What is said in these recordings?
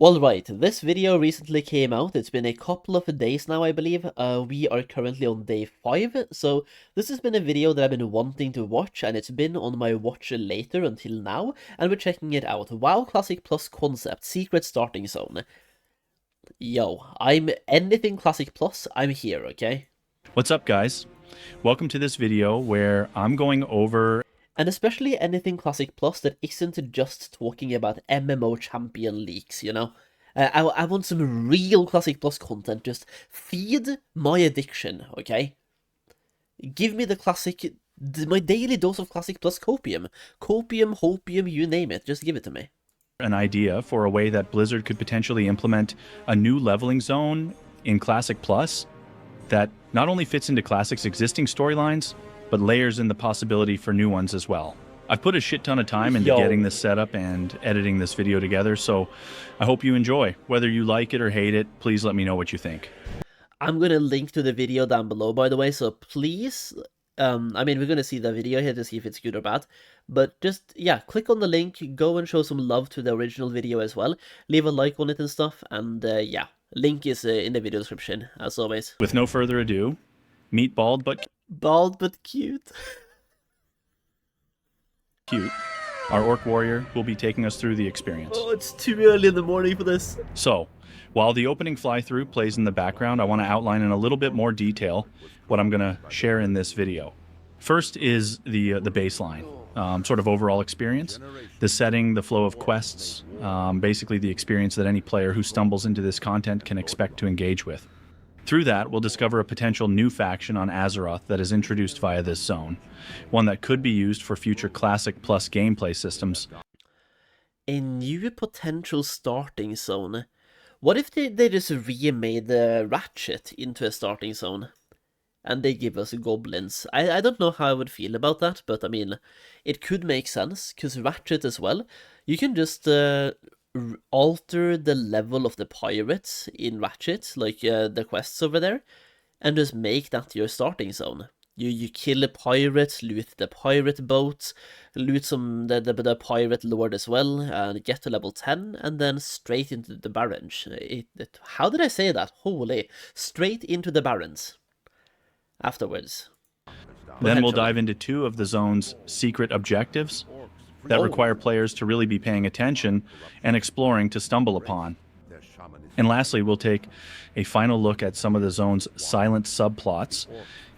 Alright, this video recently came out. It's been a couple of days now, I believe. We are currently on day 5, so this has been a video that I've been wanting to watch, and it's been on my watch later until now, and we're checking it out. WoW Classic Plus Concept, Secret Starting Zone. Yo, I'm anything Classic Plus, I'm here, okay? What's up, guys? Welcome to this video where I'm going over... And especially anything Classic Plus that isn't just talking about MMO champion leaks, you know? I want some real Classic Plus content. Just feed my addiction, okay? Give me the classic... my daily dose of Classic Plus copium. Copium, hopium, you name it. Just give it to me. an idea for a way that Blizzard could potentially implement a new leveling zone in Classic Plus that not only fits into Classic's existing storylines, but layers in the possibility for new ones as well. I've put a shit ton of time into getting this set up and editing this video together, so I hope you enjoy. Whether you like it or hate it, please let me know what you think. I'm gonna link to the video down below, by the way, so please, I mean, we're gonna see the video here to see if it's good or bad, but just, yeah, click on the link, go and show some love to the original video as well, leave a like on it and stuff, and yeah, link is in the video description, as always. With no further ado, meet Bald but Cute. Cute. Our orc warrior will be taking us through the experience. Oh, it's too early in the morning for this. So, while the opening fly-through plays in the background, I want to outline in a little bit more detail what I'm going to share in this video. First is the baseline, sort of overall experience, the setting, the flow of quests, basically the experience that any player who stumbles into this content can expect to engage with. Through that, we'll discover a potential new faction on Azeroth that is introduced via this zone, one that could be used for future Classic Plus gameplay systems. A new potential starting zone. What if they just remade the Ratchet into a starting zone? And they give us goblins. I don't know how I would feel about that, but I mean, it could make sense, because Ratchet as well, you can just alter the level of the pirates in Ratchet, like the quests over there, and just make that your starting zone. You kill a pirate, loot the pirate boat, loot the pirate lord as well, and get to level 10, and then straight into the Barrens. How did I say that? Holy. Straight into the Barrens. Afterwards. Then we'll dive into two of the zone's secret objectives that require players to really be paying attention and exploring to stumble upon. And lastly, we'll take a final look at some of the zone's silent subplots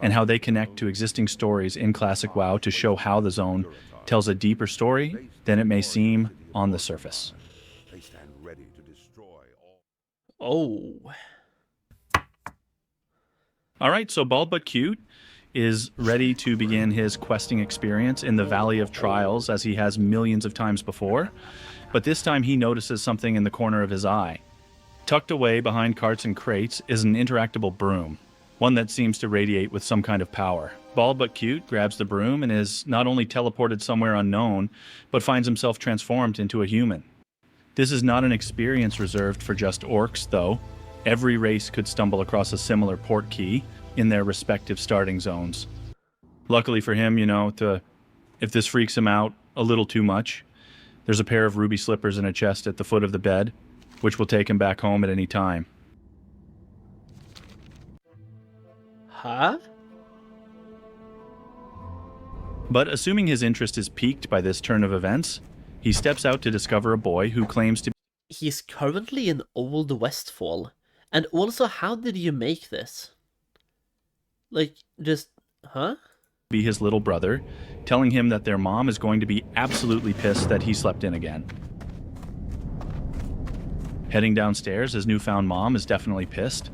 and how they connect to existing stories in Classic WoW to show how the zone tells a deeper story than it may seem on the surface. Oh. Alright, so Bald But Cute is ready to begin his questing experience in the Valley of Trials as he has millions of times before, but this time he notices something in the corner of his eye. Tucked away behind carts and crates is an interactable broom, one that seems to radiate with some kind of power. Bald But Cute grabs the broom and is not only teleported somewhere unknown, but finds himself transformed into a human. This is not an experience reserved for just orcs, though. Every race could stumble across a similar port key in their respective starting zones. Luckily for him, you know, if this freaks him out a little too much, there's a pair of ruby slippers in a chest at the foot of the bed, which will take him back home at any time. Huh? But assuming his interest is piqued by this turn of events, he steps out to discover a boy who claims to... He's currently in Old Westfall. And also, how did you make this? Like, just, huh? ...be his little brother, telling him that their mom is going to be absolutely pissed that he slept in again. Heading downstairs, his newfound mom is definitely pissed,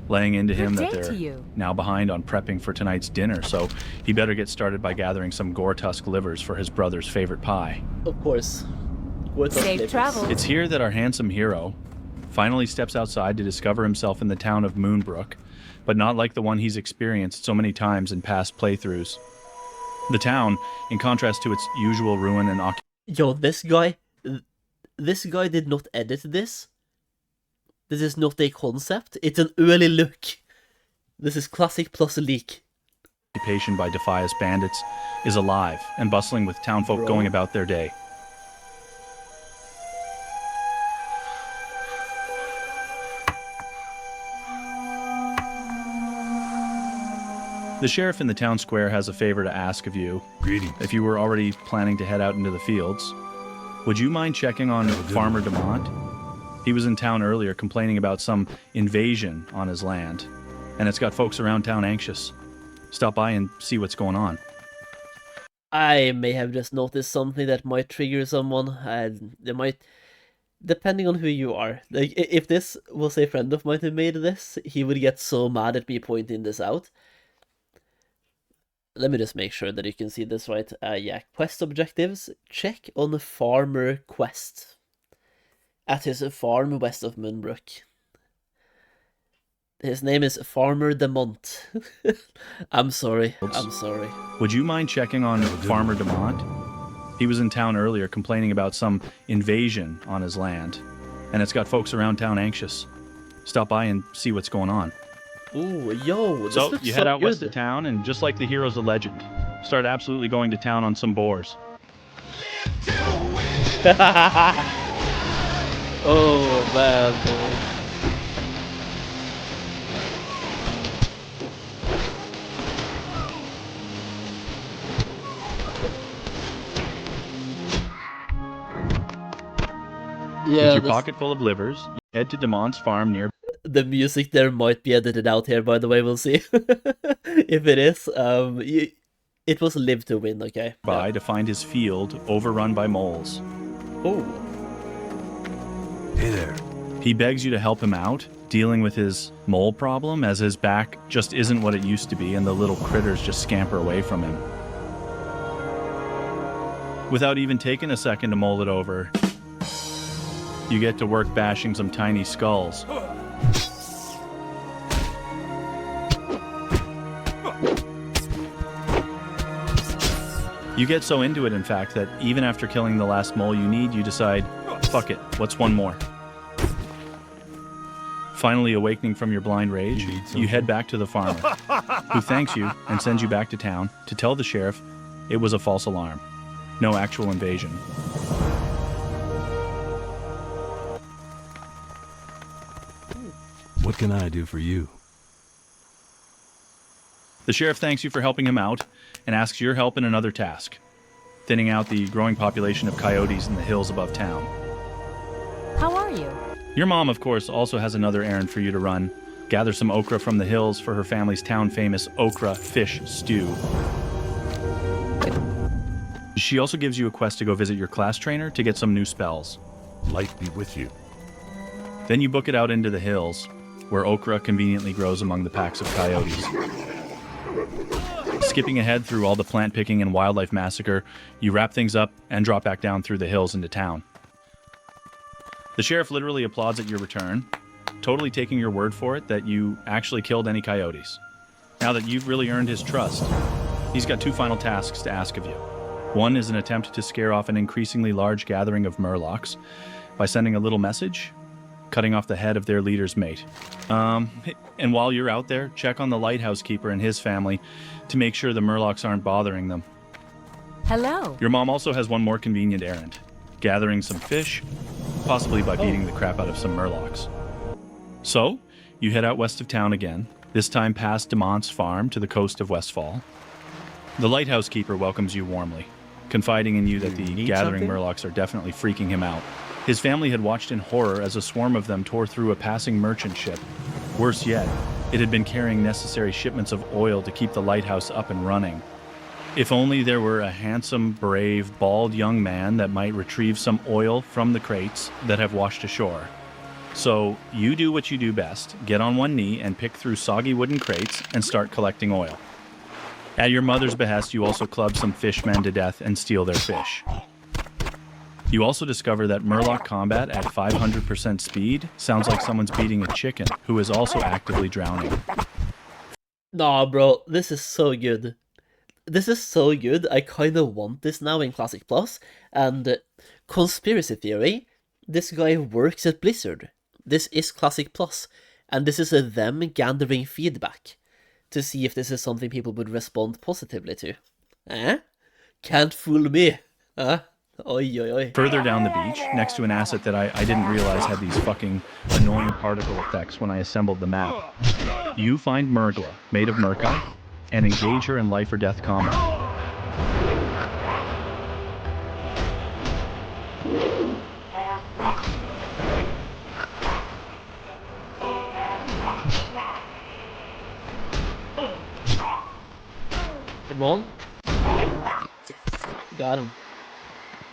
laying into him that they're now behind on prepping for tonight's dinner, so he better get started by gathering some gore-tusk livers for his brother's favorite pie. Of course. Safe travel. It's here that our handsome hero finally steps outside to discover himself in the town of Moonbrook, but not like the one he's experienced so many times in past playthroughs. The town, in contrast to its usual ruin and occupation... Yo, this guy did not edit this. This is not a concept, it's an early look. This is Classic Plus leak. ...occupation by Defias bandits is alive and bustling with townfolk going about their day. The sheriff in the town square has a favor to ask of you. Greetings. If you were already planning to head out into the fields, would you mind checking on Farmer Demont? He was in town earlier complaining about some invasion on his land, and it's got folks around town anxious. Stop by and see what's going on. I may have just noticed something that might trigger someone. They might, depending on who you are. Like, if this was a friend of mine who made this, he would get so mad at me pointing this out. Let me just make sure that you can see this right. Yeah, quest objectives. Check on the farmer quest at his farm west of Moonbrook. His name is Farmer Demont. I'm sorry. Would you mind checking on Farmer Demont? He was in town earlier complaining about some invasion on his land, and it's got folks around town anxious. Stop by and see what's going on. Ooh, yo, this So looks you so head out good. west of town, and just like the heroes of legend, start absolutely going to town on some boars. Oh man. Yeah, With your pocket full of livers, you head to Demont's farm near the music there might be edited out here, by the way, we'll see. If it is, it was live to win, okay? by to find his field overrun by moles. Oh. Hey there. He begs you to help him out, dealing with his mole problem, as his back just isn't what it used to be and the little critters just scamper away from him. Without even taking a second to mull it over, you get to work bashing some tiny skulls. You get so into it, in fact, that even after killing the last mole you decide, fuck it, what's one more? Finally awakening from your blind rage, you head back to the farmer, who thanks you and sends you back to town to tell the sheriff it was a false alarm. No actual invasion. What can I do for you? The sheriff thanks you for helping him out and asks your help in another task, thinning out the growing population of coyotes in the hills above town. How are you? Your mom, of course, also has another errand for you to run. Gather some okra from the hills for her family's town-famous okra fish stew. She also gives you a quest to go visit your class trainer to get some new spells. Light be with you. Then you book it out into the hills, where okra conveniently grows among the packs of coyotes. Skipping ahead through all the plant picking and wildlife massacre, you wrap things up and drop back down through the hills into town. The sheriff literally applauds at your return, totally taking your word for it that you actually killed any coyotes. Now that you've really earned his trust, he's got two final tasks to ask of you. One is an attempt to scare off an increasingly large gathering of murlocs by sending a little message, cutting off the head of their leader's mate. And while you're out there, check on the lighthouse keeper and his family to make sure the murlocs aren't bothering them. Hello. Your mom also has one more convenient errand, gathering some fish, possibly by beating the crap out of some murlocs. So, you head out west of town again, this time past Demont's farm to the coast of Westfall. The lighthouse keeper welcomes you warmly, confiding in you that the gathering murlocs are definitely freaking him out. His family had watched in horror as a swarm of them tore through a passing merchant ship. Worse yet, it had been carrying necessary shipments of oil to keep the lighthouse up and running. If only there were a handsome, brave, bald young man that might retrieve some oil from the crates that have washed ashore. So, you do what you do best, get on one knee and pick through soggy wooden crates and start collecting oil. At your mother's behest, you also club some fishmen to death and steal their fish. You also discover that Murloc combat at 500% speed sounds like someone's beating a chicken who is also actively drowning. Nah, bro, this is so good. This is so good, I kinda want this now in Classic Plus. And conspiracy theory, this guy works at Blizzard. This is Classic Plus, and this is them gathering feedback to see if this is something people would respond positively to. Eh? Can't fool me. Huh? Oi, oi, oi. Further down the beach, next to an asset that I didn't realize had these fucking annoying particle effects when I assembled the map, you find Murgla, made of Murkite, and engage her in life or death combat. Come on. Got him.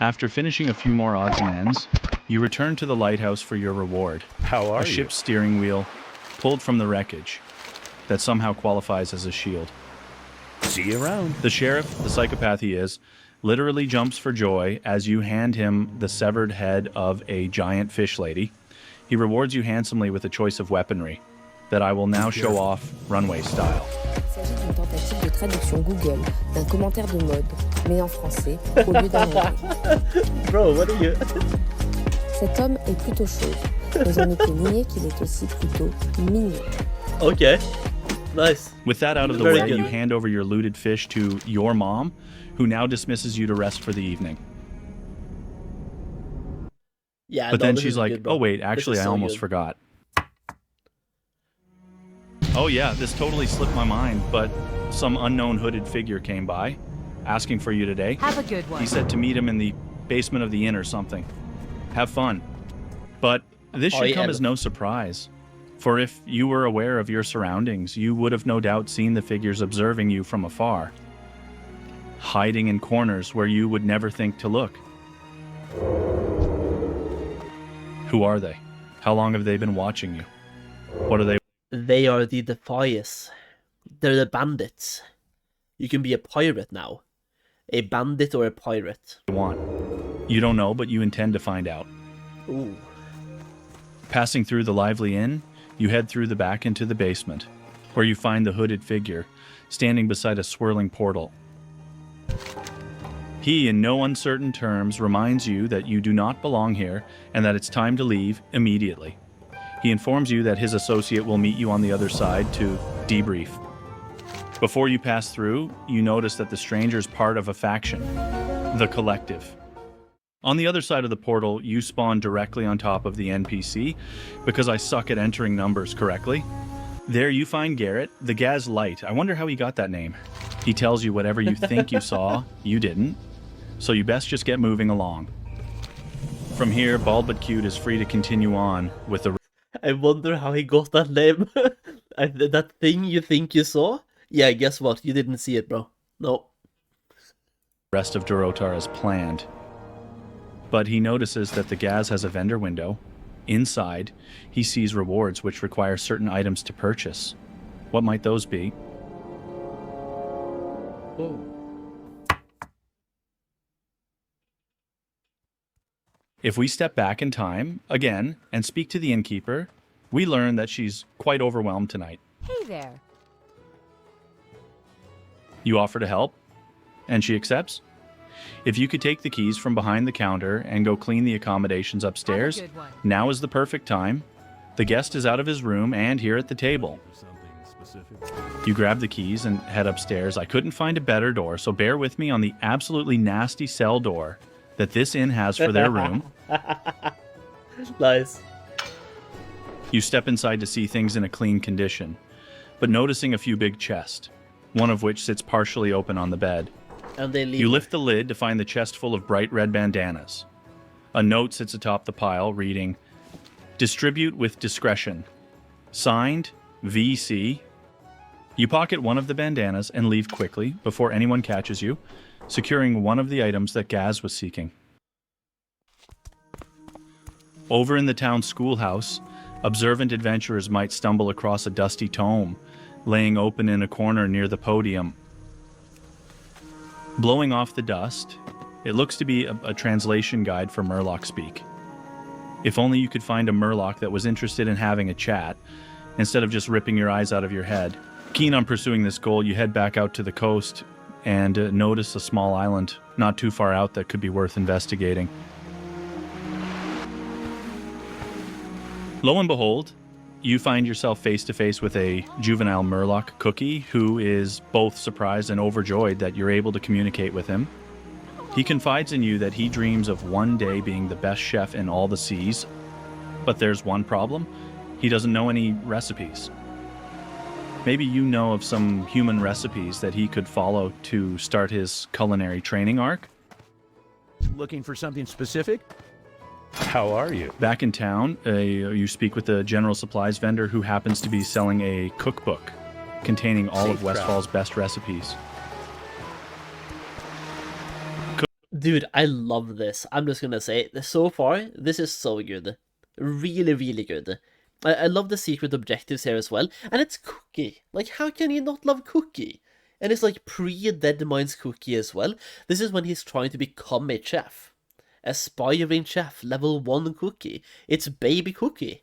After finishing a few more odds and ends, you return to the lighthouse for your reward. How are A ship's steering wheel pulled from the wreckage that somehow qualifies as a shield. See you around. The sheriff, the psychopath he is, literally jumps for joy as you hand him the severed head of a giant fish lady. He rewards you handsomely with a choice of weaponry that I will now show off runway style. Il s'agit d'une tentative de traduction Google d'un commentaire de mode, mais en français, au lieu d'un anglais. Bro, what are you? Cet homme est plutôt chauve, mais on ne peut nier qu'il est aussi plutôt mignon. Okay. Nice. With that out of the Very way, good. you hand over your looted fish to your mom, who now dismisses you to rest for the evening. Yeah, But no, then this she's is like, good, bro. oh wait, This actually is I so almost good. forgot. Oh yeah, this totally slipped my mind, but some unknown hooded figure came by, asking for you today. Have a good one. He said to meet him in the basement of the inn or something. Have fun. But this should come as no surprise. For if you were aware of your surroundings, you would have no doubt seen the figures observing you from afar, hiding in corners where you would never think to look. Who are they? How long have they been watching you? What are they They are the Defias. They're the bandits. You can be a pirate now. A bandit or a pirate. want? You don't know, but you intend to find out. Ooh. Passing through the lively inn, you head through the back into the basement, where you find the hooded figure standing beside a swirling portal. He, in no uncertain terms, reminds you that you do not belong here and that it's time to leave immediately. He informs you that his associate will meet you on the other side to debrief. Before you pass through, you notice that the stranger is part of a faction, the Collective. On the other side of the portal, you spawn directly on top of the NPC because I suck at entering numbers correctly. There you find Garrett, the Gaslight. I wonder how he got that name. He tells you whatever you think you saw, you didn't. So you best just get moving along. From here, Bald But Cute is free to continue on with the I wonder how he got that name. That thing you think you saw? Yeah, guess what? You didn't see it, bro. No. rest of Durotar as planned. But he notices that the Gaz has a vendor window. Inside, he sees rewards which require certain items to purchase. What might those be? Oh. If we step back in time, again, and speak to the innkeeper, we learn that she's quite overwhelmed tonight. Hey there. You offer to help, and she accepts. If you could take the keys from behind the counter and go clean the accommodations upstairs, Have a good one. now is the perfect time. The guest is out of his room and here at the table. You grab the keys and head upstairs. I couldn't find a better door, so bear with me on the absolutely nasty cell door that this inn has for their room. Nice. You step inside to see things in a clean condition, but noticing a few big chests, one of which sits partially open on the bed. And they leave. You lift the lid to find the chest full of bright red bandanas. A note sits atop the pile reading, "Distribute with discretion. Signed, VC." You pocket one of the bandanas and leave quickly before anyone catches you, securing one of the items that Gaz was seeking. Over in the town schoolhouse, observant adventurers might stumble across a dusty tome laying open in a corner near the podium. Blowing off the dust, it looks to be a translation guide for Murloc speak. If only you could find a Murloc that was interested in having a chat, instead of just ripping your eyes out of your head. Keen on pursuing this goal, you head back out to the coast and notice a small island not too far out that could be worth investigating. Lo and behold, you find yourself face to face with a juvenile Murloc Cookie who is both surprised and overjoyed that you're able to communicate with him. He confides in you that he dreams of one day being the best chef in all the seas, but there's one problem. He doesn't know any recipes. Maybe you know of some human recipes that he could follow to start his culinary training arc. Looking for something specific? How are you? Back in town, you speak with a general supplies vendor who happens to be selling a cookbook containing all of Safe Westfall's best recipes. Dude, I love this. I'm just gonna say, so far, this is so good. Really, really good. I love the secret objectives here as well. And it's Cookie. Like, how can you not love Cookie? And it's like pre-Deadmines Cookie as well. This is when he's trying to become a chef. Aspiring chef, level 1 Cookie. It's baby Cookie.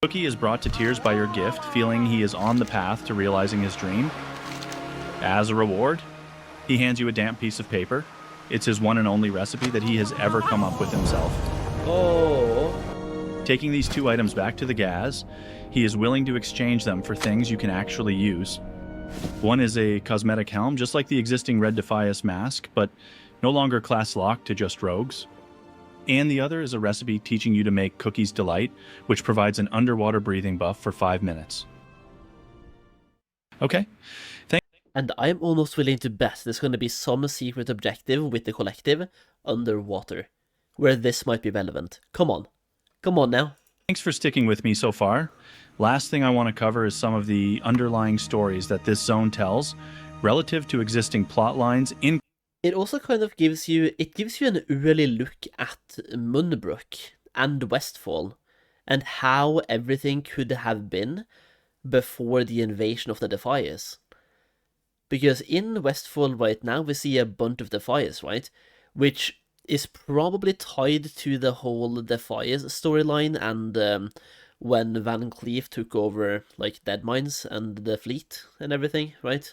Cookie is brought to tears by your gift, feeling he is on the path to realizing his dream. As a reward, he hands you a damp piece of paper. It's his one and only recipe that he has ever come up with himself. Oh. Taking these 2 items back to the Gaz, he is willing to exchange them for things you can actually use. One is a cosmetic helm, just like the existing Red Defias mask, but no longer class locked to just rogues. And the other is a recipe teaching you to make Cookie's Delight, which provides an underwater breathing buff for 5 minutes. Okay. And I'm almost willing to bet there's going to be some secret objective with the collective underwater, where this might be relevant. Come on. Come on now. Thanks for sticking with me so far. Last thing I want to cover is some of the underlying stories that this zone tells relative to existing plot lines in. It also kind of gives you an early look at Munbrook and Westfall and how everything could have been before the invasion of the Defias. Because in Westfall right now we see a bunch of Defias, right? Which is probably tied to the whole Defias storyline and when Van Cleef took over like Deadmines and the fleet and everything, right?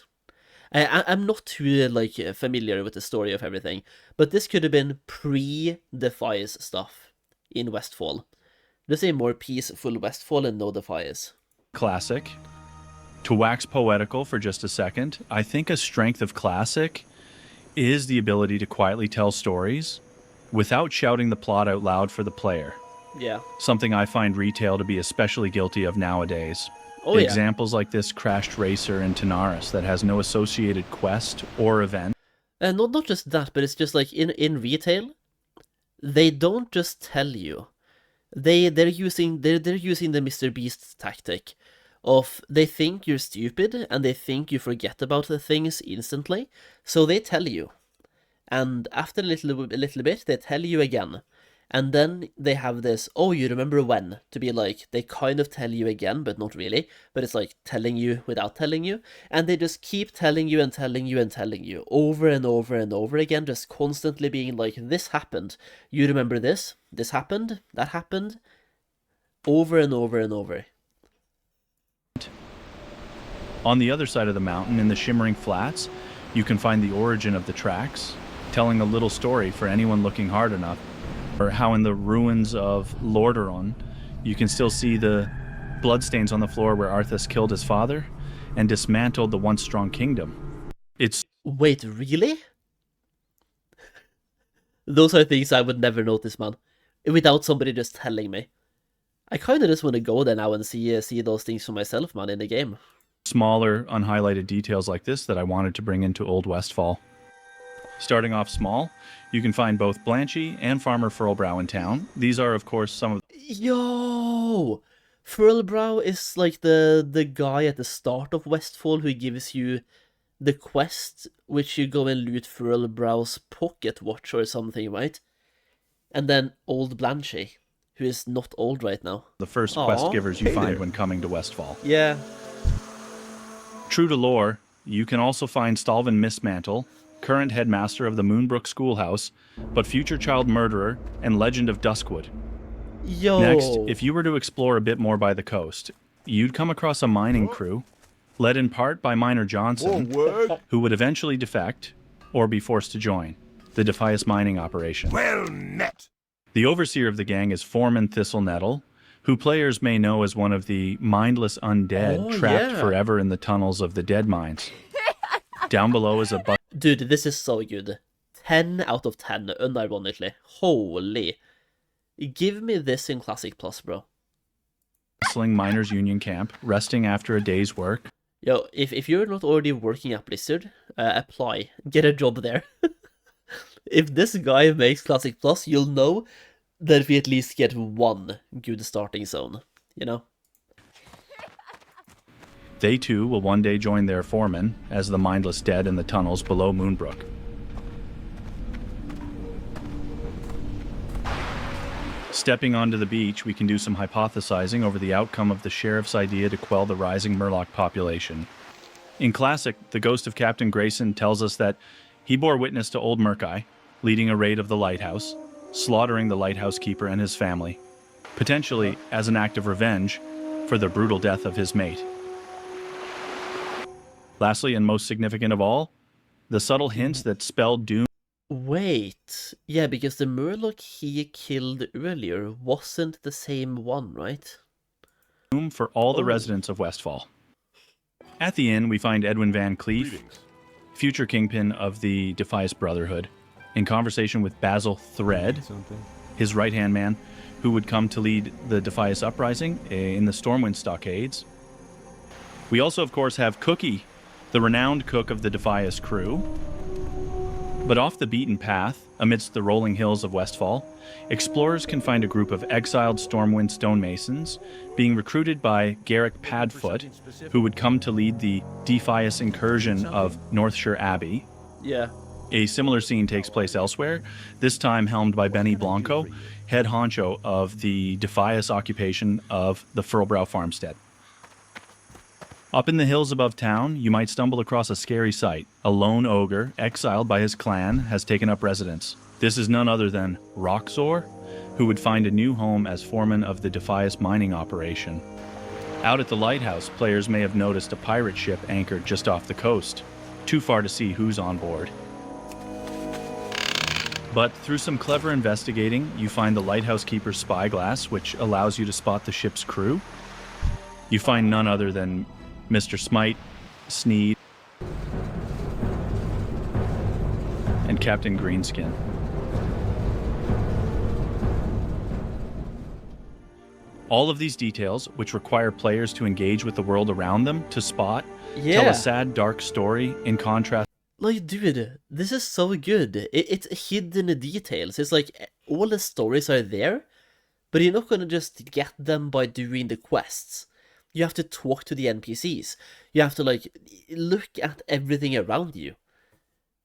I'm not too familiar with the story of everything, but this could have been pre-Defias stuff in Westfall. Just a more peaceful Westfall and no Defias. Classic. To wax poetical for just a second, I think a strength of Classic is the ability to quietly tell stories without shouting the plot out loud for the player. Yeah. Something I find retail to be especially guilty of nowadays. Oh, yeah. Examples like this crashed racer in Tanaris that has no associated quest or event. Not just that, but it's just like in retail, they don't just tell you. They're using the Mr. Beast tactic of they think you're stupid and they think you forget about the things instantly, so they tell you. And after a little bit, they tell you again. And then they have this, oh, you remember when? To be like, they kind of tell you again, but not really. But it's like telling you without telling you. And they just keep telling you and telling you and telling you over and over and over again, just constantly being like, this happened. You remember this? This happened? That happened? Over and over and over. On the other side of the mountain, in the Shimmering Flats, you can find the origin of the tracks, telling a little story for anyone looking hard enough. Or how in the ruins of Lordaeron, you can still see the bloodstains on the floor where Arthas killed his father and dismantled the once strong kingdom. It's... Wait, really? Those are things I would never notice, man. Without somebody just telling me. I kind of just want to go there now and see those things for myself, man, in the game. Smaller, unhighlighted details like this that I wanted to bring into Old Westfall. Starting off small, you can find both Blanchy and Farmer Furlbrow in town. These are, of course, some of... Yo! Furlbrow is like the guy at the start of Westfall who gives you the quest, which you go and loot Furlbrow's pocket watch or something, right? And then Old Blanchy, who is not old right now. The first quest givers you find when coming to Westfall. Yeah. True to lore, you can also find Stalvin Mistmantle, current headmaster of the Moonbrook Schoolhouse, but future child murderer and legend of Duskwood. Yo. Next, if you were to explore a bit more by the coast, you'd come across a mining crew, led in part by Miner Johnson, who would eventually defect, or be forced to join, the Defias mining operation. Well met. The overseer of the gang is Foreman Thistlenettle, who players may know as one of the mindless undead trapped forever in the tunnels of the dead mines. Down below is a... Dude, this is so good. 10 out of 10, unironically. Holy. Give me this in Classic Plus, bro. bustling miners' union camp, resting after a day's work. Yo, if you're not already working at Blizzard, apply. Get a job there. If this guy makes Classic Plus, you'll know that we at least get one good starting zone, you know? They too will one day join their foreman as the mindless dead in the tunnels below Moonbrook. Stepping onto the beach, we can do some hypothesizing over the outcome of the sheriff's idea to quell the rising Murloc population. In Classic, the ghost of Captain Grayson tells us that he bore witness to Old Murkeye, leading a raid of the lighthouse, slaughtering the lighthouse keeper and his family, potentially as an act of revenge for the brutal death of his mate. Lastly, and most significant of all, the subtle hints that spell doom. Wait, yeah, because the Murloc he killed earlier wasn't the same one, right? For all the residents of Westfall. At the inn, we find Edwin Van Cleef, future kingpin of the Defias Brotherhood, in conversation with Basil Thread, his right-hand man, who would come to lead the Defias uprising in the Stormwind stockades. We also, of course, have Cookie, the renowned cook of the Defias crew. But off the beaten path, amidst the rolling hills of Westfall, explorers can find a group of exiled Stormwind stonemasons being recruited by Garrick Padfoot, who would come to lead the Defias incursion of Northshire Abbey. Yeah. A similar scene takes place elsewhere, this time helmed by Benny Blanco, head honcho of the Defias occupation of the Furlbrow farmstead. Up in the hills above town, you might stumble across a scary sight. A lone ogre, exiled by his clan, has taken up residence. This is none other than Roxor, who would find a new home as foreman of the Defias mining operation. Out at the lighthouse, players may have noticed a pirate ship anchored just off the coast, too far to see who's on board. But through some clever investigating, you find the lighthouse keeper's spyglass, which allows you to spot the ship's crew. You find none other than Mr. Smite, Sneed, and Captain Greenskin. All of these details, which require players to engage with the world around them to spot, tell a sad, dark story in contrast. Like, dude, this is so good. It's hidden details. It's like all the stories are there, but you're not gonna just get them by doing the quests. You have to talk to the NPCs. You have to, like, look at everything around you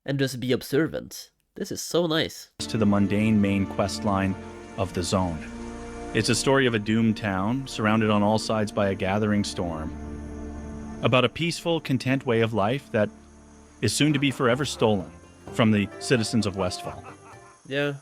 and just be observant. This is so nice. To the mundane main quest line of the zone. It's a story of a doomed town, surrounded on all sides by a gathering storm. About a peaceful, content way of life that is soon to be forever stolen from the citizens of Westfall. Yeah.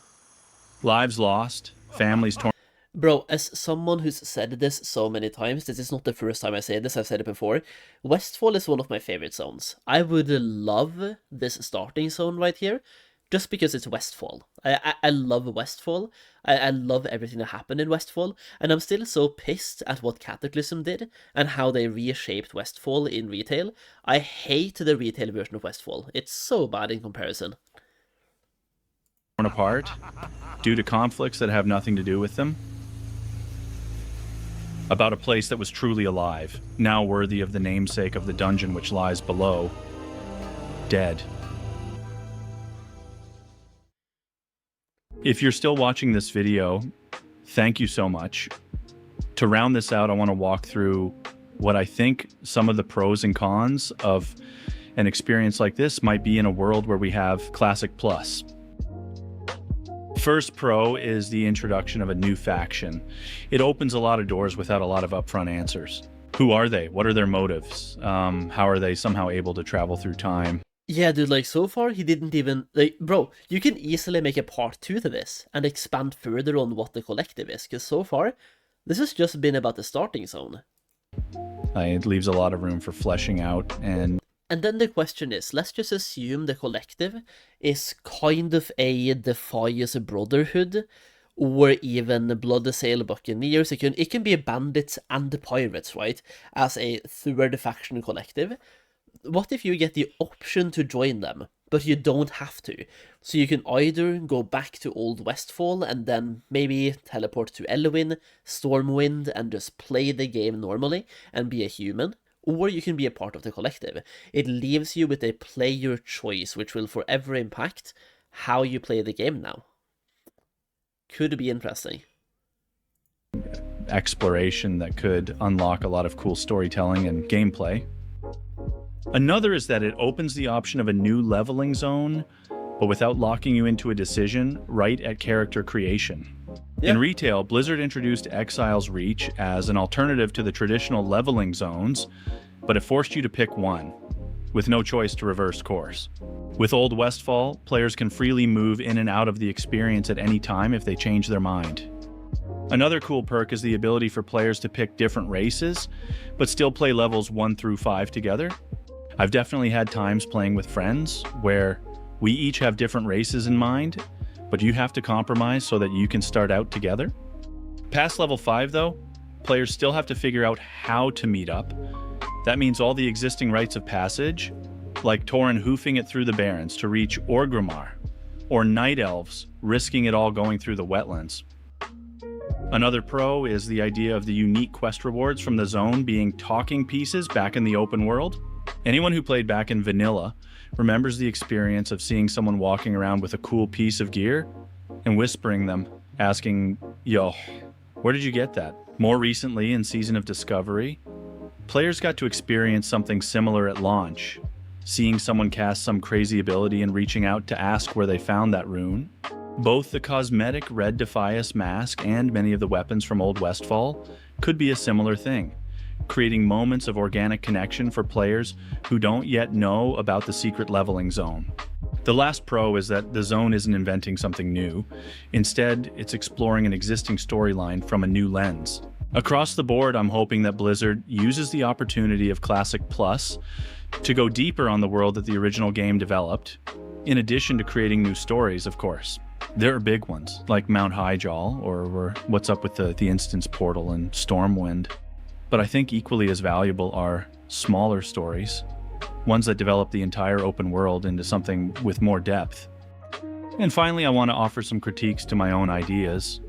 Lives lost, families torn. Bro, as someone who's said this so many times, this is not the first time I say this, I've said it before, Westfall is one of my favorite zones. I would love this starting zone right here, just because it's Westfall. I love Westfall, I love everything that happened in Westfall, and I'm still so pissed at what Cataclysm did, and how they reshaped Westfall in retail. I hate the retail version of Westfall, it's so bad in comparison. Torn apart, due to conflicts that have nothing to do with them. About a place that was truly alive, now worthy of the namesake of the dungeon which lies below, dead. If you're still watching this video, thank you so much. To round this out, I want to walk through what I think some of the pros and cons of an experience like this might be in a world where we have Classic Plus. First pro is the introduction of a new faction. It opens a lot of doors without a lot of upfront answers. Who are they? What are their motives? How are they somehow able to travel through time? Yeah, dude, like, so far, he didn't even, like, bro, you can easily make a part 2 to this, and expand further on what the collective is, because so far, this has just been about the starting zone. It leaves a lot of room for fleshing out, and then the question is, let's just assume the collective is kind of a Defias Brotherhood, or even Blood Sail Buccaneers. It can be bandits and pirates, right, as a third faction collective. What if you get the option to join them, but you don't have to. So you can either go back to Old Westfall and then maybe teleport to Elwyn, Stormwind, and just play the game normally and be a human, or you can be a part of the collective. It leaves you with a player choice, which will forever impact how you play the game now. Could be interesting. Exploration that could unlock a lot of cool storytelling and gameplay. Another is that it opens the option of a new leveling zone, but without locking you into a decision right at character creation. In retail, Blizzard introduced Exile's Reach as an alternative to the traditional leveling zones, but it forced you to pick one, with no choice to reverse course. With Old Westfall, players can freely move in and out of the experience at any time if they change their mind. Another cool perk is the ability for players to pick different races, but still play levels 1 through 5 together. I've definitely had times playing with friends where we each have different races in mind, but you have to compromise so that you can start out together. Past level 5 though, players still have to figure out how to meet up. That means all the existing rites of passage, like Tauren hoofing it through the Barrens to reach Orgrimmar, or Night Elves risking it all going through the wetlands. Another pro is the idea of the unique quest rewards from the zone being talking pieces back in the open world. Anyone who played back in vanilla remembers the experience of seeing someone walking around with a cool piece of gear and whispering them, asking, "Yo, where did you get that?" More recently, in Season of Discovery, players got to experience something similar at launch, seeing someone cast some crazy ability and reaching out to ask where they found that rune. Both the cosmetic Red Defias mask and many of the weapons from Old Westfall could be a similar thing, creating moments of organic connection for players who don't yet know about the secret leveling zone. The last pro is that the zone isn't inventing something new. Instead, it's exploring an existing storyline from a new lens. Across the board, I'm hoping that Blizzard uses the opportunity of Classic Plus to go deeper on the world that the original game developed, in addition to creating new stories, of course. There are big ones, like Mount Highjaw, or what's up with the Instance Portal and Stormwind. But I think equally as valuable are smaller stories, ones that develop the entire open world into something with more depth. And finally, I want to offer some critiques to my own ideas.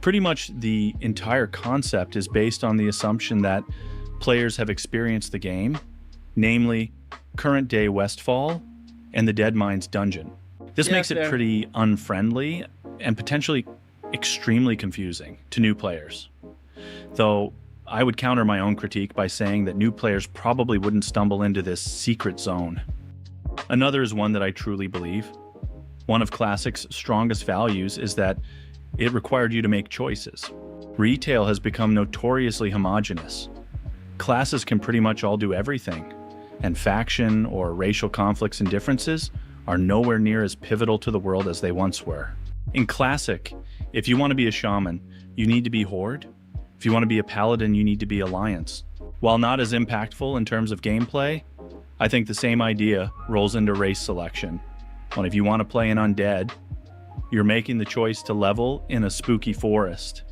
Pretty much the entire concept is based on the assumption that players have experienced the game, namely current day Westfall and the Deadmines dungeon. This makes it pretty unfriendly and potentially extremely confusing to new players. Though I would counter my own critique by saying that new players probably wouldn't stumble into this secret zone. Another is one that I truly believe. One of Classic's strongest values is that it required you to make choices. Retail has become notoriously homogenous. Classes can pretty much all do everything, and faction or racial conflicts and differences are nowhere near as pivotal to the world as they once were. In Classic, if you want to be a shaman, you need to be Horde. If you want to be a paladin, you need to be Alliance. While not as impactful in terms of gameplay, I think the same idea rolls into race selection. When if you want to play an undead, you're making the choice to level in a spooky forest.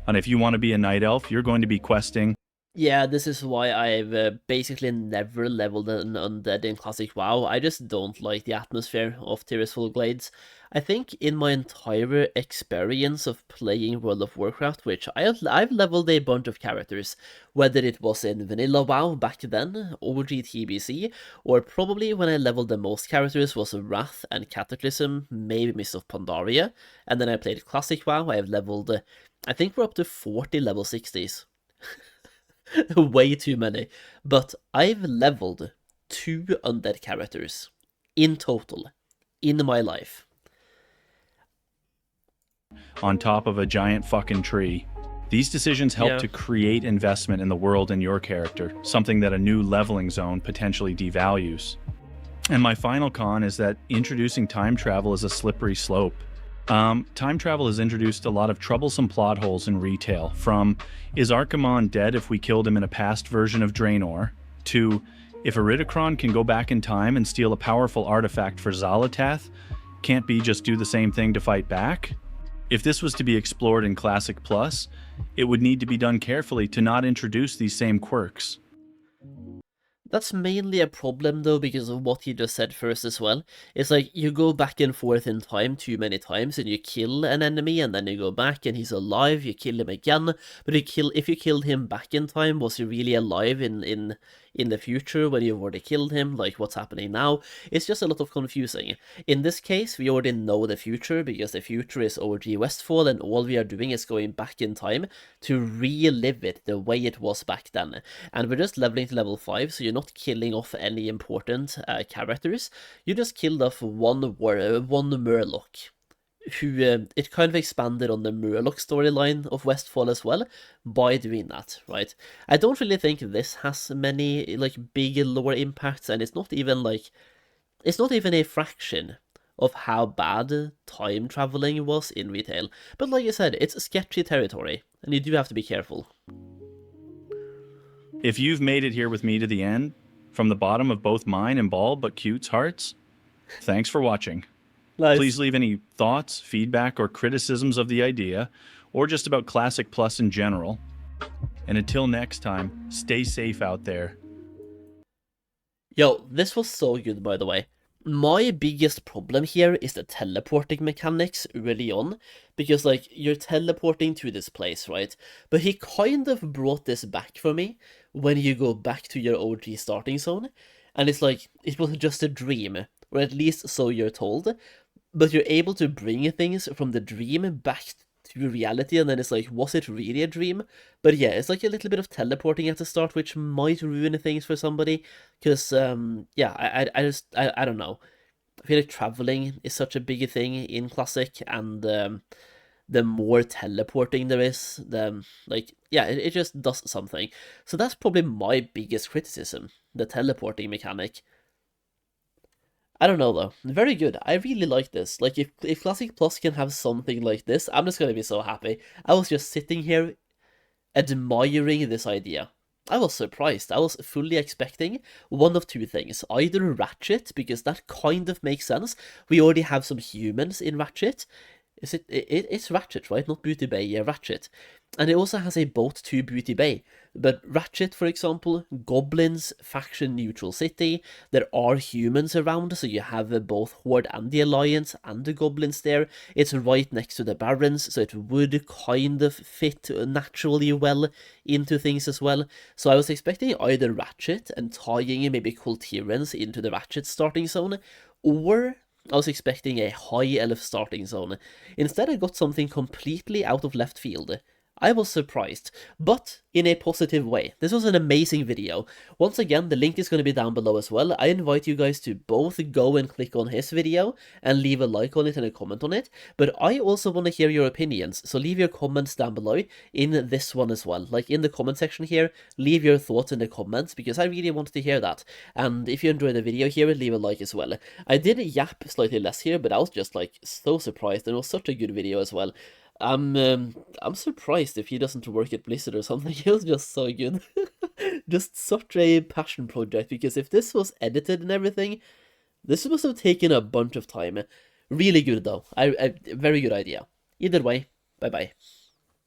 And if you want to be a night elf, you're going to be questing. Yeah, this is why I've basically never leveled an undead in Classic WoW. I just don't like the atmosphere of Tirisful Glades. I think in my entire experience of playing World of Warcraft, which I've leveled a bunch of characters, whether it was in Vanilla WoW back then, OG TBC, or probably when I leveled the most characters was Wrath and Cataclysm, maybe Mist of Pandaria, and then I played Classic WoW. I've leveled, I think we're up to 40 level 60s. Way too many. But I've leveled 2 undead characters in total in my life. On top of a giant fucking tree. These decisions help to create investment in the world and your character, something that a new leveling zone potentially devalues. And my final con is that introducing time travel is a slippery slope. Time travel has introduced a lot of troublesome plot holes in retail, from is Archimonde dead if we killed him in a past version of Draenor, to if Iridikron can go back in time and steal a powerful artifact for Xal'atath, can't B just do the same thing to fight back? If this was to be explored in Classic Plus, it would need to be done carefully to not introduce these same quirks. That's mainly a problem though, because of what he just said first as well. It's like you go back and forth in time too many times and you kill an enemy and then you go back and he's alive, you kill him again, but if you killed him back in time, was he really alive in the future when you've already killed him? Like, what's happening now? It's just a lot of confusing. In this case, we already know the future, because the future is OG Westfall, and all we are doing is going back in time to relive it the way it was back then. And we're just leveling to level 5, so you're not killing off any important characters. You just killed off one Murloc, who it kind of expanded on the Murloc storyline of Westfall as well by doing that, right? I don't really think this has many like big lore impacts, and it's not even a fraction of how bad time traveling was in retail. But like I said, it's sketchy territory, and you do have to be careful. If you've made it here with me to the end, from the bottom of both mine and Bald but Cute's hearts, thanks for watching. Nice. Please leave any thoughts, feedback, or criticisms of the idea, or just about Classic Plus in general. And until next time, stay safe out there. Yo, this was so good, by the way. My biggest problem here is the teleporting mechanics early on, because like you're teleporting to this place, right? But he kind of brought this back for me when you go back to your OG starting zone, and it's like it was just a dream, or at least so you're told, but you're able to bring things from the dream back to reality, and then it's like, was it really a dream? But yeah, it's like a little bit of teleporting at the start, which might ruin things for somebody, because yeah, I don't know. I feel like traveling is such a big thing in Classic, and the more teleporting there is, the like, yeah, it just does something. So that's probably my biggest criticism, the teleporting mechanic. I don't know though. Very good. I really like this. Like, if Classic Plus can have something like this, I'm just gonna be so happy. I was just sitting here admiring this idea. I was surprised. I was fully expecting one of two things. Either Ratchet, because that kind of makes sense. We already have some humans in Ratchet. It's Ratchet, right? Not Booty Bay, yeah, Ratchet. And it also has a boat to Booty Bay. But Ratchet, for example, goblins, faction neutral city, there are humans around, so you have both Horde and the Alliance and the goblins there. It's right next to the Barons, so it would kind of fit naturally well into things as well. So I was expecting either Ratchet and tying maybe Kultirans into the Ratchet starting zone, or I was expecting a high elf starting zone. Instead, I got something completely out of left field. I was surprised, but in a positive way. This was an amazing video. Once again, the link is going to be down below as well. I invite you guys to both go and click on his video and leave a like on it and a comment on it, but I also want to hear your opinions, so leave your comments down below in this one as well. Like, in the comment section here, leave your thoughts in the comments, because I really want to hear that. And if you enjoyed the video here, leave a like as well. I did yap slightly less here, but I was just like so surprised, and it was such a good video as well. I'm surprised if he doesn't work at Blizzard or something. It was just so good. Just such a passion project, because if this was edited and everything, this must have taken a bunch of time. Really good though. Very good idea. Either way, bye bye.